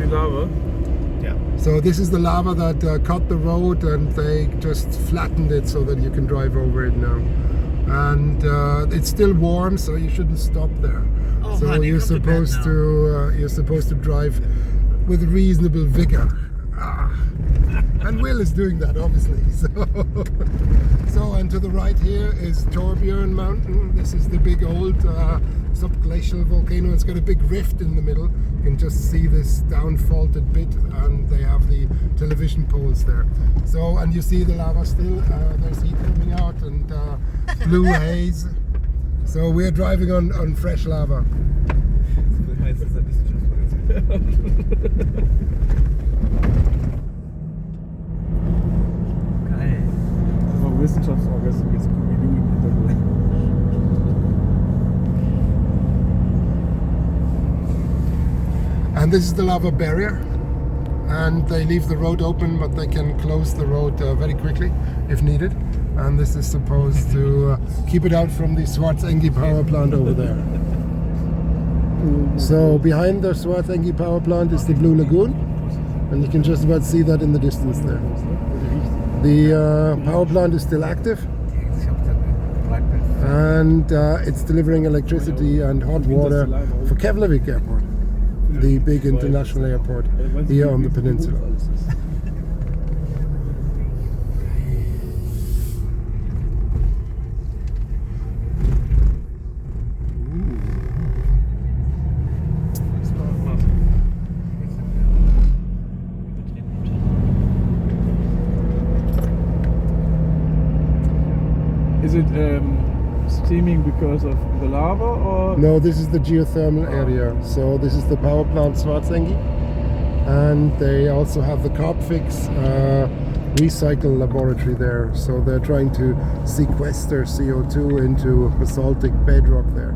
die Lava? Yeah. So this is the lava that cut the road, and they just flattened it so that you can drive over it now. And it's still warm, so you shouldn't stop there. Oh, so honey, you're supposed to drive with reasonable vigor. And Will is doing that, obviously. So and to the right here is Torbjörn Mountain. This is the big old subglacial volcano. It's got a big rift in the middle. You can just see this down-faulted bit, and they have the television poles there. So, and you see the lava still. There's heat coming out and blue haze. So we're driving on fresh lava. Wissenschaftsorganismus jetzt Scooby-Doo im Hintergrund. And this is the lava barrier, and they leave the road open, but they can close the road very quickly if needed. And this is supposed to keep it out from the Svartsengi power plant over there. So behind the Svartsengi power plant is the Blue Lagoon, and you can just about see that in the distance there. The power plant is still active, and it's delivering electricity and hot water for Keflavik Airport, the big international airport here on the peninsula. Is it steaming because of the lava, or? No, this is the geothermal area. So this is the power plant Svartsengi, and they also have the Carbfix recycle laboratory there. So they're trying to sequester CO2 into basaltic bedrock there.